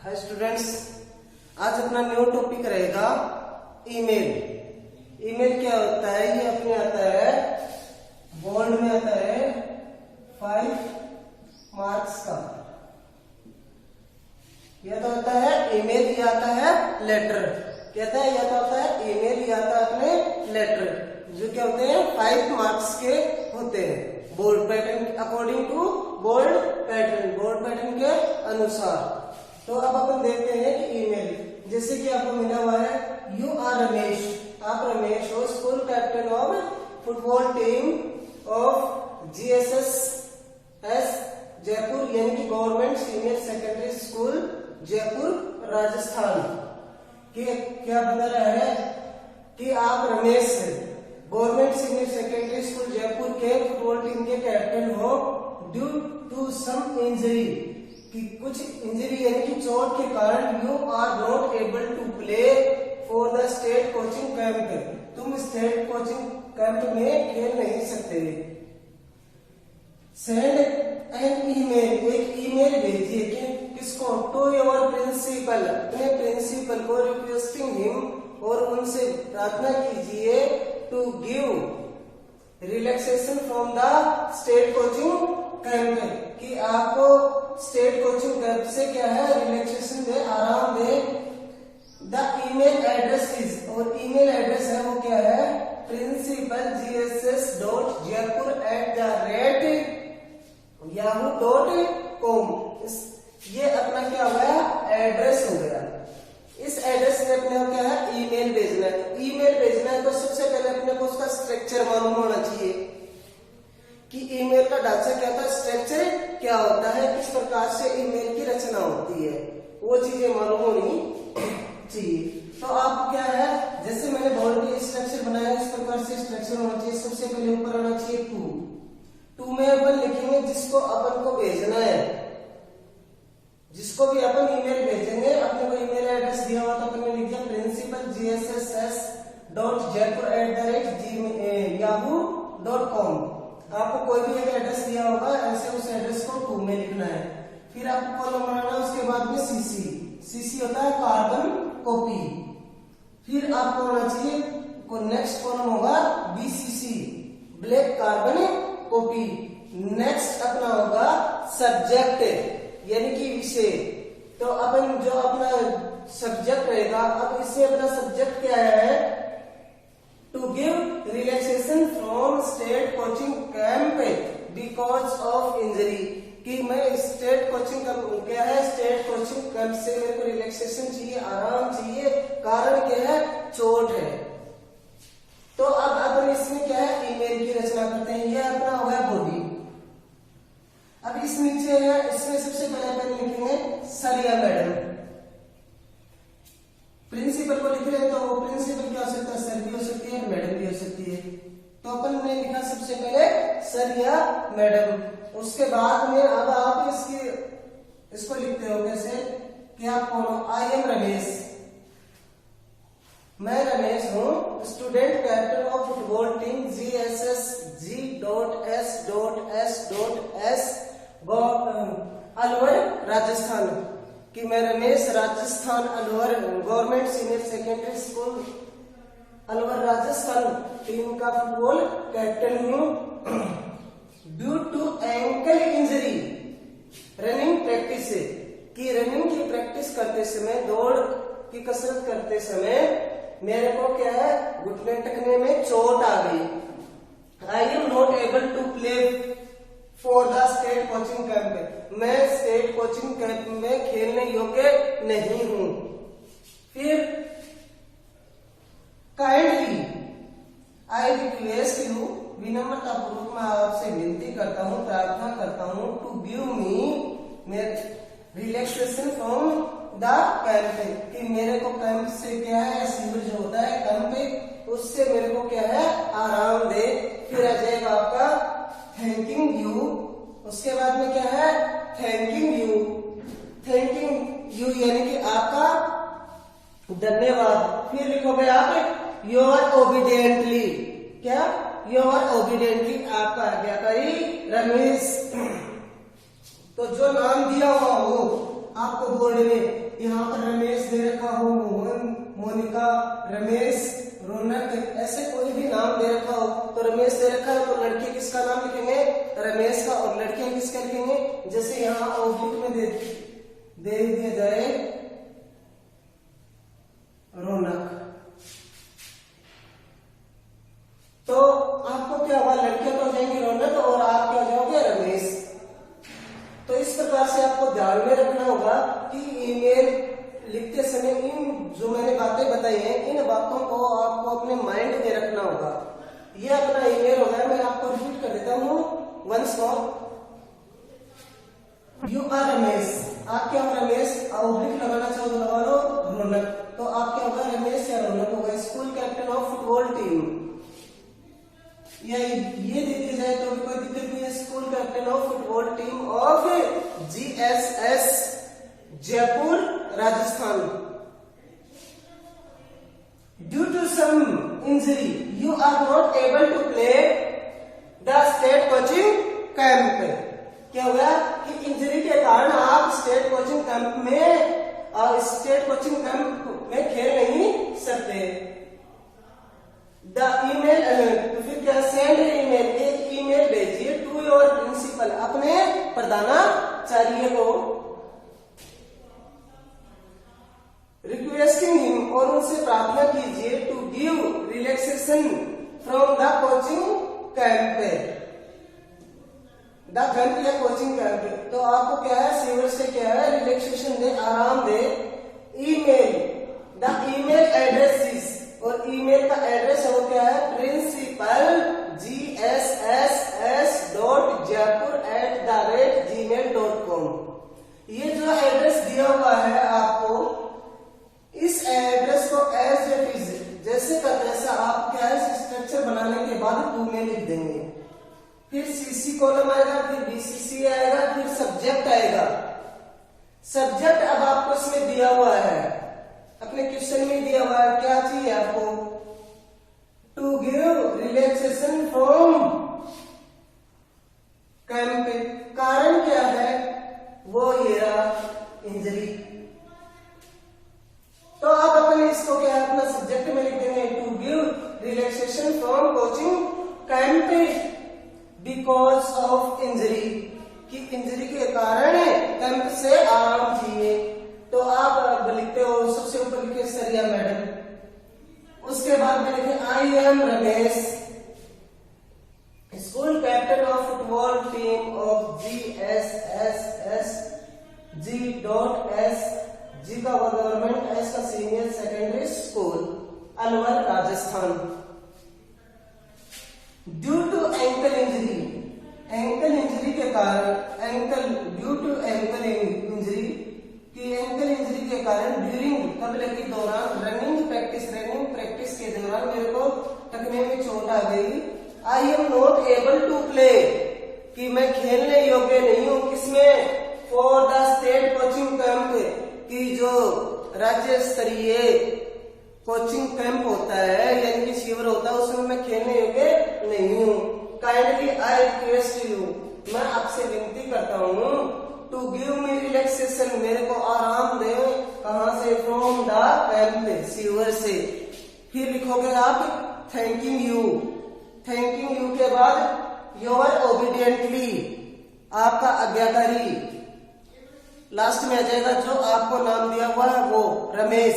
Hi students, आज अपना new topic रहेगा ईमेल। ईमेल क्या होता है? ये अपने आता है बोर्ड में आता है 5 मार्क्स का। यह तो होता है ईमेल, ये आता है लेटर। कहता है यह तो होता है ईमेल, ये आता है अपने लेटर, जो क्या होते हैं 5 मार्क्स के होते हैं board pattern, according to board pattern के अनुसार। तो अब अपन देखते हैं कि ईमेल, जैसे कि आपको मिला हुआ है यू आर रमेश, आप रमेश हो, school captain of football team of GSS Jaipur, यानी कि government senior secondary school Jaipur Rajasthan. कि क्या बता रहा है कि आप Ramesh government senior secondary school Jaipur के फुटबॉल टीम के कैप्टन हो ड्यू टू सम इंजरी, कि कुछ इंजरी यानी कि चोट के कारण you are not able to play for the state coaching camp, तुम स्टेट कोचिंग कैंप में खेल नहीं सकते। सेंड एन ईमेल, एक ईमेल भेजिए कि किसको? टू योर प्रिंसिपल, अपने प्रिंसिपल को, रिक्वेस्टिंग हिम, और उनसे प्रार्थना कीजिए to give relaxation from the state coaching camp, कि आपको स्टेट कोचिंग कैंप से क्या है रिलैक्सेशन दे, आराम दे। द ईमेल एड्रेस इज, और ईमेल एड्रेस है वो क्या है? Principal gss.yahoo.com। ये अपना क्या हो गया? एड्रेस हो गया। इस एड्रेस में अपने को क्या है? ईमेल भेजना है। तो ईमेल भेजना है तो सबसे पहले अपने को उसका स्ट्रक्चर मालूम होना चाहिए कि ईमेल का ढांचा क्या होता है, स्ट्रक्चर क्या होता है, किस प्रकार से ईमेल की रचना होती है, वो चीजें मालूम होनी चाहिए। तो आप क्या है, जैसे मैंने बोर्ड पे स्ट्रक्चर बनाया इस प्रकार से स्ट्रक्चर होना चाहिए। सबसे पहले ऊपर आना चाहिए टू में अपन लिखेंगे जिसको अपन को भेजना है, जिसको भी अपन ईमेल भेजेंगे, अपने को ईमेल एड्रेस दिया हुआ तो अपन ने लिख दिया प्रिंसिपल gss.yahoo.com। आपको कोई भी एक एड्रेस दिया होगा, ऐसे उस एड्रेस को टू में लिखना है। फिर आपको कॉलम बनाना है, उसके बाद में सीसी होता है कार्बन कॉपी। फिर आपको होना चाहिए नेक्स्ट कॉलम होगा BCC, black carbon copy. Next अपना होगा सब्जेक्ट, यानी कि विषय। तो अपन जो अपना सब्जेक्ट रहेगा, अब इससे अपना सब्जेक्ट क्या है? To give relaxation from state coaching camp because of injury, कि मैं स्टेट कोचिंग क्या है, स्टेट कोचिंग कैंप से मेरे को रिलैक्सेशन चाहिए, आराम चाहिए, कारण क्या है? चोट है। तो अब अपन इसमें क्या है? ईमेल की रचना करते हैं। यह अपना हुआ बॉडी। अब इस नीचे है, इसमें सबसे पहले अपन लिखेंगे सर या मैडम। प्रिंसिपल को लिख रहे हैं तो वो प्रिंसिपल क्या हो सकता है? सर भी हो सकती है, मैडम भी हो सकती है। तो अपन ने लिखा सबसे पहले सर या मैडम। उसके बाद में अब आप इसको लिखते हो कैसे कि आप कौन हो? आई एम रमेश, मैं रमेश हूँ, student captain of football team GSS Alwar Rajasthan, कि मैं Ramesh Rajasthan Alwar government senior secondary school Alwar Rajasthan team का फुटबॉल कैप्टन हूँ। Due to ankle injury running practice, कि रनिंग की प्रैक्टिस करते समय, दौड़ की कसरत करते समय मेरे को क्या है? घुटने टकने में चोट आ गई। I am not able to play for the state coaching camp, मैं स्टेट कोचिंग कैंप में खेलने योग्य नहीं हूं। फिर काइंडली आई रिक्वेस्ट यू, विनम्रता पूर्वक मैं आपसे विनती करता हूं, प्रार्थना करता हूं, to give me relaxation from the camp, कि मेरे को कैंप से क्या है, शिविर जो होता है कैंप, उससे मेरे को क्या है? आराम दे। फिर आ जाएगा आपका थैंकिंग यू। उसके बाद में क्या है? थैंकिंग यू यानी कि आपका धन्यवाद। फिर लिखोगे आप योर ओबीडियंटली, क्या? योर ओबीडियंटली, आपका आज्ञाकारी रमेश। तो जो नाम दिया हुआ हो आपको बोर्ड में यहाँ पर रमेश दे रखा हो, मोहन, मोनिका, रमेश, रौनक, ऐसे कोई भी नाम दे रखा हो, तो रमेश दे रखा है तो लड़के किसका नाम लिखेंगे, रमेश का, और लड़कियां किसका लिखेंगे, जैसे यहाँ ऑब्लिक में दे दिया जाए रौनक, तो आपको क्या होगा, लड़कियां तो हो जाएंगी रौनक और आप क्या हो जाओगे, रमेश। तो इस प्रकार से आपको ध्यान में रखना होगा कि ईमेल लिखते समय इन जो मैंने बातें बताई हैं, इन बातों को आपको अपने माइंड में रखना होगा। ये अपना ईमेल हो गया, मैं आपको रिपीट कर देता हूँ once more. You are Ramesh, आप क्या हो रमेश, ऑब्लिक लगाना चाहो तो लगा लो रौनक, तो आप क्या होगा, रमेश या रौनक होगा। School captain of football team, या ये दे दिया जाए तो भी कोई दिक्कत नहीं है, school captain of football team of GSS Jaipur Rajasthan. Due to some injury you are not able to play the state coaching camp. क्या हुआ कि इंजरी के कारण आप स्टेट कोचिंग कैंप में खेल नहीं सकते। द ईमेल, फिर क्या, सेंड ईमेल, एक ईमेल भेजिए टू योर प्रिंसिपल, अपने प्रधानाचार्य को, रिक्वेस्टिंग हिम, और उनसे प्रार्थना कीजिए to give relaxation from the coaching camp, the camp या कोचिंग कैंप। तो आपको क्या है, सीवर से क्या है, रिलैक्सेशन दे, आराम दे। ईमेल, द ईमेल एड्रेस, और ईमेल का एड्रेस है वो क्या है, प्रिंसिपल gss.jaipur@gmail.com। ये जो एड्रेस दिया हुआ है आपको, इस एड्रेस को एज इट इज, जैसे का तैसा आप क्या है स्ट्रक्चर बनाने के बाद 2 में लिख देंगे। फिर CC कॉलम आएगा, फिर BCC आएगा, फिर सब्जेक्ट आएगा। सब्जेक्ट अब आपको इसमें दिया हुआ है, अपने क्वेश्चन में दिया हुआ है, क्या चाहिए आपको, to give relaxation from camp. कारण क्या है, वो ये रहा, इंजरी। तो आप अपने इसको क्या है, अपना सब्जेक्ट में लिख देंगे, to give relaxation from coaching camp because of injury, कि इंजरी के कारण कैंप से आराम चाहिए। तो आप लिखते हो, सबसे ऊपर लिखे सरिया मैडम, उसके बाद में लिखे I am Ramesh, school captain of football team of GSS G.S, G का गवर्नमेंट, S का senior secondary school, Alwar Rajasthan. Due to ankle injury, ankle injury के कारण, ड्यू टू एंकल इंजरी, कि एंकल इंजरी के कारण ड्यूरिंग, कबल के दौरान, रनिंग प्रैक्टिस के दौरान मेरे को टकने में चोट आ गई। I am not able to play, कि मैं खेलने योग्य नहीं हूं, किसमें, for the state coaching camp, कि जो राज्य स्तरीय कोचिंग कैंप होता है यानी कि शिविर होता है, उसमें मैं खेलने योग्य नहीं हूं। काइंडली आई रिक्वेस्ट यू, मैं आपसे विनती करता हूं, टू गिव मी रिलैक्सेशन, मेरे को आराम दे, कहां से, फ्रॉम द कैंप, शिविर से। फिर लिखोगे आप थैंकिंग यू, के बाद योर ओबीडियंटली, आपका आज्ञाकारी, लास्ट में आ जाएगा जो आपको नाम दिया हुआ है वो रमेश।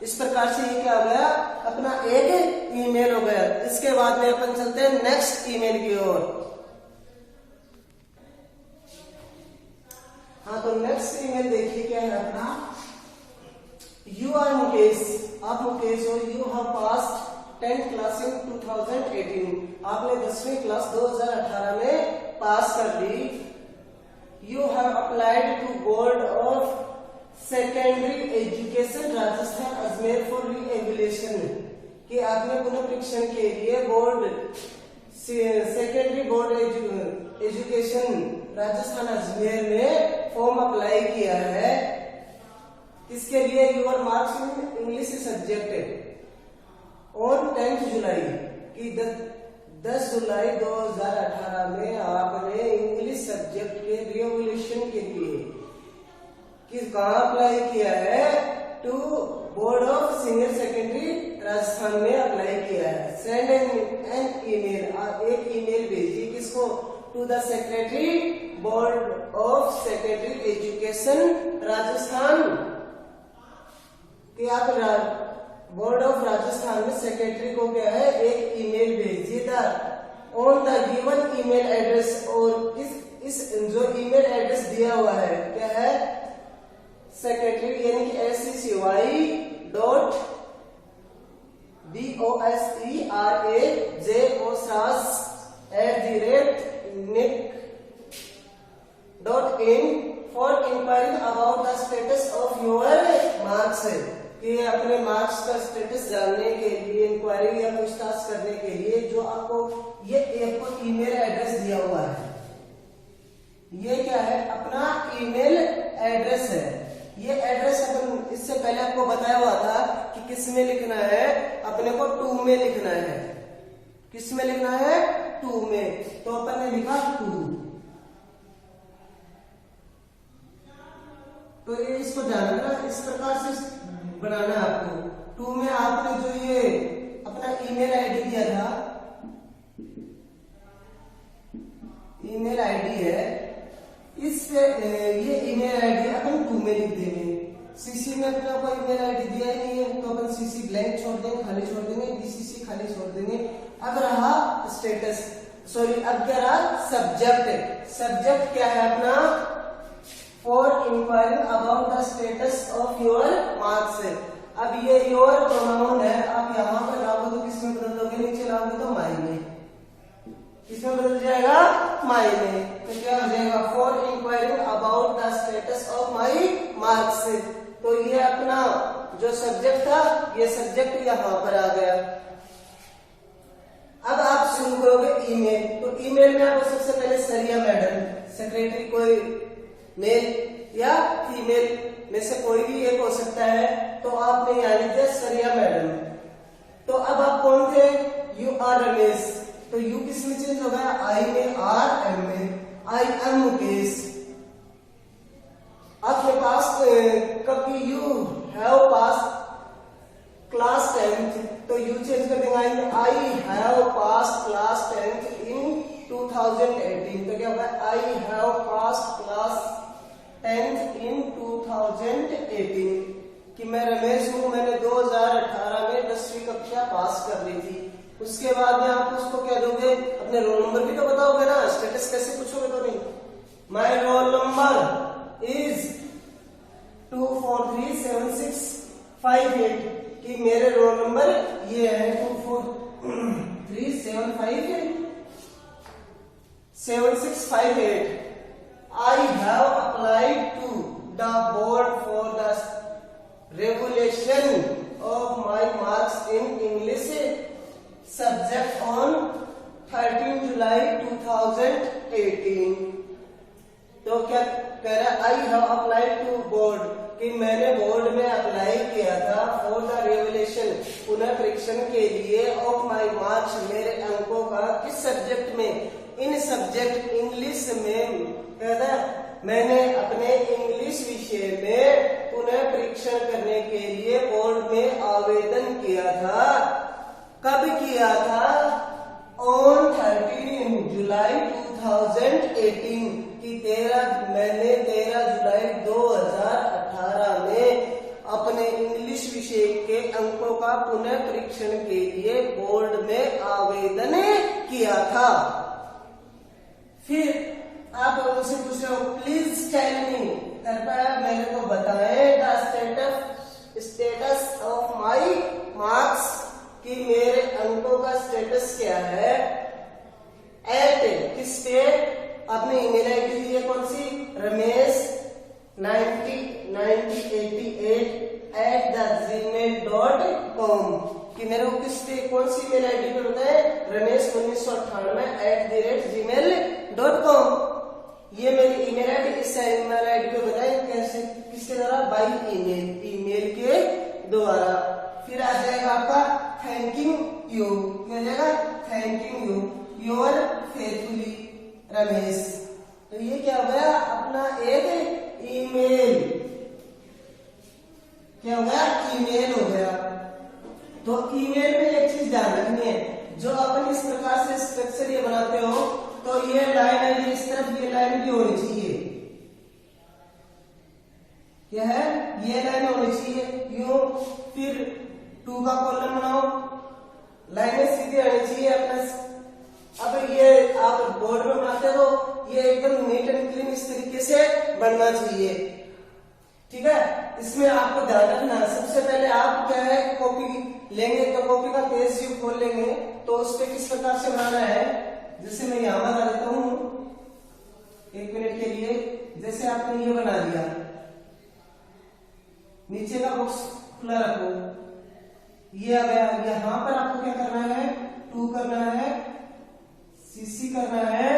इस प्रकार से ये क्या हो गया, अपना एक ईमेल हो गया। इसके बाद में अपन चलते हैं नेक्स्ट ईमेल की ओर। हाँ, तो नेक्स्ट ईमेल देखिए क्या है अपना, यू आर मुकेश, आप मुकेश हो, you have passed 10th class in 2018, आपने 10वीं क्लास 2018 में पास कर ली। You have applied to board of secondary education Rajasthan Ajmer for reevaluation, कि आपने पुनः परीक्षण के लिए board secondary board education Rajasthan Ajmer में फॉर्म अप्लाई किया है। किसके लिए, your marks in English subject on 10 July, की 10 जुलाई 2018 में आपने इंग्लिश सब्जेक्ट के री-एवल्यूएशन के लिए कहाँ अप्लाई किया है? To board of senior secondary Rajasthan में अप्लाई किया है। सेंड एन ईमेल, एक ईमेल भेजिए किसको? To the secretary board of secondary education Rajasthan, कि आप बोर्ड ऑफ राजस्थान में सेक्रेटरी को क्या है एक ईमेल भेजिए था on the given email address. और इस जो ईमेल एड्रेस दिया हुआ है क्या है? सेक्रेटरी यानी कि SECY.DOSRAJ@nic.in for enquiring about the status of your marks, कि अपने मार्क्स का स्टेटस जानने के लिए, इंक्वायरी या पूछताछ करने के लिए जो आपको ये आपको ईमेल एड्रेस दिया हुआ है। ये क्या है? अपना ईमेल एड्रेस है। ये एड्रेस अपन इससे पहले आपको बताया हुआ था कि किस में लिखना है? अपने को टू में लिखना है। किस में लिखना है? टू में। तो अपन ने लिखा टू। तो ये इसको ध्यान रखना, इस प्रकार से बनाना है आपको। टू में आपने जो ये अपना ईमेल आईडी दिया था, ईमेल आईडी है, इस पे ये ईमेल आईडी अपन टू में लिख देंगे। सीसी में अपना कोई ईमेल आईडी दिया ही नहीं है तो अपन सीसी ब्लैंक छोड़ देंगे, खाली छोड़ देंगे, बीसीसी खाली छोड़ देंगे। अब रहा स्टेटस, सॉरी अब क्या रहा? सब्जेक्ट। सब्जेक्ट क्या है अपना? For enquiring about the status of your marks. अब ये योर प्रोनाउन है, आप यहाँ पर लाओगे तो किसमें बदल दोगे? नीचे लाओगे तो माई में। किसमें बदल जाएगा? माई में। तो क्या हो जाएगा? For enquiring about the status of my marks. तो ये अपना जो सब्जेक्ट था, ये सब्जेक्ट यहाँ पर आ गया। अब आप शुरू करोगे ईमेल। तो ईमेल में आपको सबसे पहले सरिया मैडम, सेक्रेटरी कोई मेल या फीमेल में से कोई भी एक हो सकता है, तो आपने यहाँ लिख दिया सरिया मैडम। तो अब आप कौन थे? You are Ramesh. तो यू किस में चेंज हो गया? आई में, आर एम में। I am Mukesh. आपके पास कभी you have pass class 10th, तो यू चेंज कर देंगे I have pass class 10th इन 2018। तो क्या होगा? I have pass class 10th इन 2018, कि मैं रमेश हूं, मैंने 2018 में 10वीं कक्षा पास कर ली थी। उसके बाद में आप उसको क्या दोगे? अपने रोल नंबर भी तो बताओगे ना, स्टेटस कैसे पूछोगे? तो नहीं, माय रोल नंबर इज 2437658, कि मेरे रोल नंबर ये है 2437658। I have applied to the board for the regulation of my marks in English subject on 13 July 2018। तो क्या कह रहा है? I have applied to board, कि मैंने बोर्ड में अप्लाई किया था फॉर द रेवल्यूशन, पुनः परीक्षण के लिए, ऑफ माई मार्क्स, मेरे अंकों का। किस सब्जेक्ट में? इन सब्जेक्ट इंग्लिश में। कहता मैंने अपने इंग्लिश विषय में पुनः परीक्षण करने के लिए बोर्ड में आवेदन किया था। कब किया था? ऑन 13 जुलाई 2018, कि मैंने 13 जुलाई 2018 में अपने इंग्लिश विषय के अंकों का पुनः परीक्षण के लिए बोर्ड में आवेदन किया था। फिर आप उनसे पूछ रहे हो, प्लीज टेल मी, कृपया मेरे को बताएं the status of my marks, कि मेरे अंकों का स्टेटस क्या है? एट किस पे? अपनी ईमेल आईडी दी है कौन सी? रमेश 9098@gmail.com, कि मेरे को किस पे, कौन सी ईमेल आईडी पे बताए? रमेश 1998@gmail.com। ये मेरी ईमेल आईडी, इस ईमेल आईडी पे बताए कैसे? किसके द्वारा? बाई ईमेल, ईमेल के द्वारा। फिर आ जाएगा आपका थैंकिंग यू, क्या हो जाएगा? Thanking you your faithfully Ramesh. तो ये क्या हो गया? अपना एक ईमेल क्या है, ये लाइन होनी चाहिए यूं, फिर 2 का कॉलम बनाओ, लाइनें सीधी आनी चाहिए अपना। अब ये आप बोर्ड में बनाते हो, ये एकदम नीट एंड क्लीन इस तरीके से बनना चाहिए, ठीक है। इसमें आपको ध्यान रखना, सबसे पहले आप क्या है कॉपी लेंगे, तो कॉपी का पेज व्यू खोल लेंगे, तो उस पर किस प्रकार से बनाना है, जैसे मैं यहां बना देता हूं 1 मिनट के लिए। जैसे आपने ये बना दिया, नीचे का बॉक्स खुला रखो, ये आ गया। यहां पर आपको क्या करना है, 2 करना है, सीसी करना है,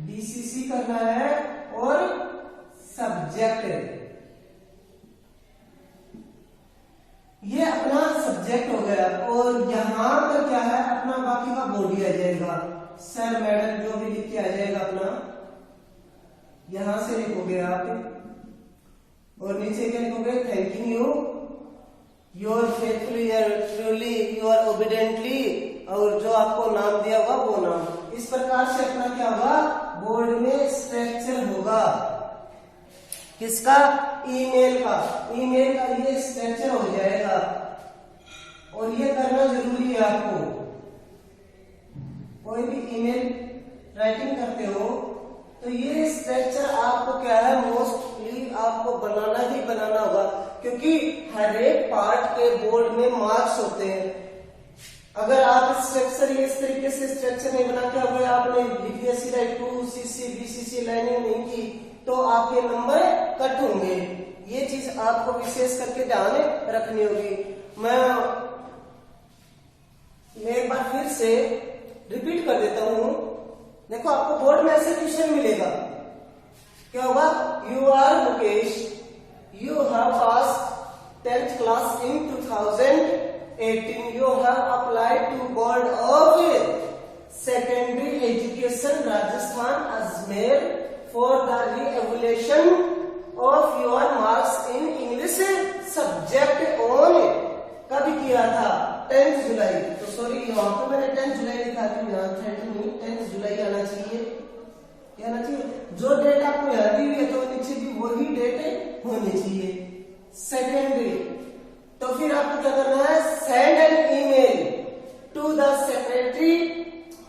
डीसीसी करना है और सब्जेक्ट, ये अपना सब्जेक्ट हो गया। और यहां पर क्या है, अपना बाकी का बॉडी आ जाएगा, सर मैडम जो भी लिख के आ जाएगा अपना, यहां से लिखोगे आप। और नीचे क्या लिखोगे, thanking you, your faithfully, truly, your obediently, और जो आपको नाम दिया होगा वो नाम। इस प्रकार से अपना क्या होगा, बोर्ड में स्ट्रक्चर होगा किसका, ईमेल का। ईमेल का ये स्ट्रक्चर हो जाएगा, और ये करना जरूरी है आपको। कोई भी ईमेल राइटिंग करते हो तो ये स्ट्रक्चर आपको क्या है, मोस्टली आपको बनाना ही बनाना होगा, क्योंकि हर एक पार्ट के बोर्ड में मार्क्स होते हैं। अगर आप स्ट्रक्चर ये इस तरीके से स्ट्रक्चर नहीं बना के अगर आपने लिख दिया सीधा 2 सीसी बीसीसी लाइनिंग नहीं की, तो आपके नंबर कट होंगे। ये चीज आपको विशेष करके ध्यान रखनी होगी। मैं एक बार फिर से रिपीट कर देता हूं। देखो आपको बोर्ड में ऐसे क्वेश्चन मिलेगा, क्या होगा, you are Mukesh, you have passed 10th class in 2018, you have applied to Board of Secondary Education Rajasthan Ajmer for the re-evaluation of your marks in English subject on, कब किया था, 10 जुलाई। तो सॉरी यहाँ पे मैंने 10 जुलाई लिखा था, यहाँ 10 जुलाई आना चाहिए, क्या आना चाहिए, जो डेट आपको यहाँ दी हुई है तो नीचे भी वही डेट होनी चाहिए। सेकेंडरी, तो फिर आपको क्या करना है, send an email to the secretary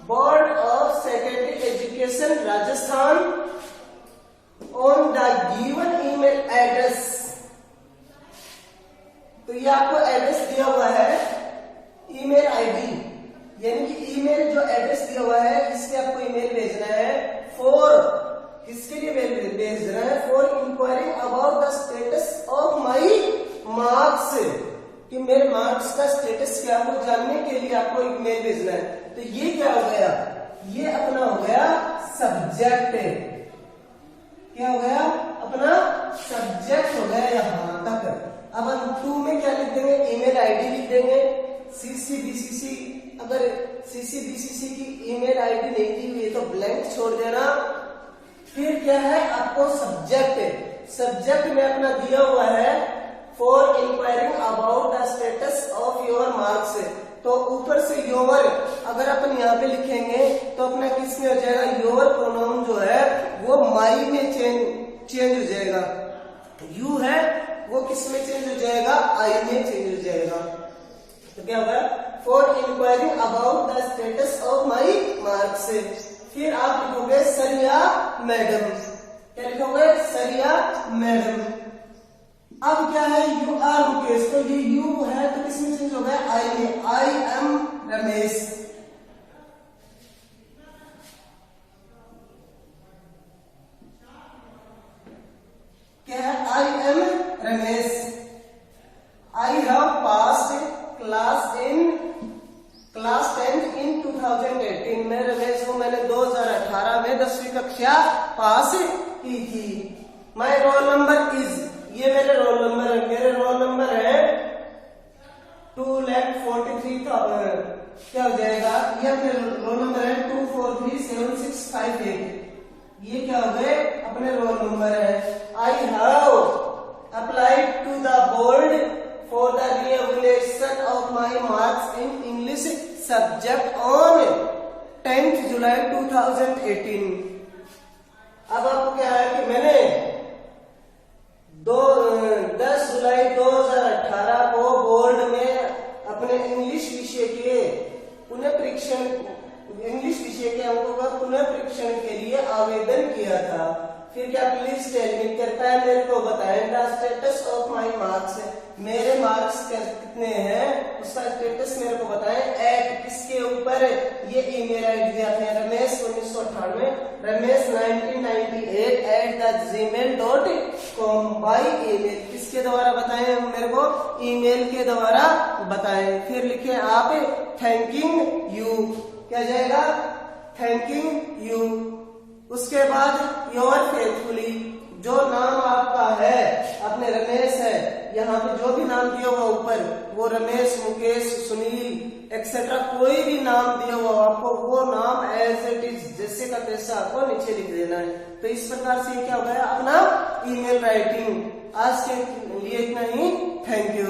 board of secondary education Rajasthan on the given email address. तो ये आपको एड्रेस दिया हुआ है, ईमेल आईडी, यानी कि ईमेल जो एड्रेस दिया हुआ है इससे आपको ईमेल भेजना है फॉर, किसके लिए भेजना है, for enquiring about the status of my marks, कि मेरे मार्क्स का स्टेटस क्या है वो जानने के लिए आपको एक मेल भेजना है। तो ये क्या हो गया, ये अपना हो गया सब्जेक्ट, क्या हो गया, अपना सब्जेक्ट हो गया यहां तक। अब हम 2 में क्या लिख देंगे, ईमेल आईडी लिख देंगे, सीसी बीसीसी, अगर सीसी बीसीसी की ईमेल आईडी नहीं दी हुई है तो ब्लैंक छोड़ देना। फिर क्या है, आपको सब्जेक्ट, सब्जेक्ट में अपना दिया हुआ है for enquiring about the status of your marks, तो ऊपर से योर, अगर अपन यहाँ पे लिखेंगे तो अपना किस में हो जाएगा, योर प्रोनाउन जो है वो माई में चेंज हो जाएगा, यू है वो किस में चेंज हो जाएगा, आई में चेंज हो जाएगा। तो क्या होगा, for enquiring about the status of my marks. फिर आप लिखोगे सर या मैडम, क्या लिखोगे, सर या मैडम। अब क्या है, यू आर मुकेश, तो ये यू है तो किसमें चेंज हो गया, आई में, आई एम रमेश। क्या है, आई am Ramesh. I have passed class 10 इन 2018, मैं रमेश हूं, मैंने 2018 में 10वीं कक्षा पास की थी। माई रोल नंबर इज, ये मेरे रोल नंबर है, मेरे रोल नंबर है 2,43,000, क्या हो जाएगा, ये मेरे रोल नंबर है 2437658, ये क्या हो गए, अपने रोल नंबर है। I have applied to the board for the reevaluation of my marks in English subject on 10th July 2018। अब आपको क्या है कि मैंने मेरे को बताएं the status of my marks, मेरे मार्क्स कितने हैं उसका स्टेटस मेरे को बताएं एट किसके ऊपर, ये ईमेल आईडी दिया थे Ramesh 1998 Ramesh 1998@gmail.com by email, किसके द्वारा बताएं मेरे को, ईमेल के द्वारा बताएं। फिर लिखे आप थैंकिंग यू, क्या जाएगा थैंकिंग यू। उसके बाद योर फेथफुली, जो नाम आपका है अपने रमेश है, यहाँ पे जो भी नाम दिया हुआ ऊपर वो रमेश मुकेश सुनील एक्सेट्रा कोई भी नाम दिया हुआ आपको वो नाम एज इट इज जैसे का तैसा आपको नीचे लिख देना है। तो इस प्रकार से क्या हो गया अपना ईमेल राइटिंग। आज के लिए इतना ही, थैंक यू।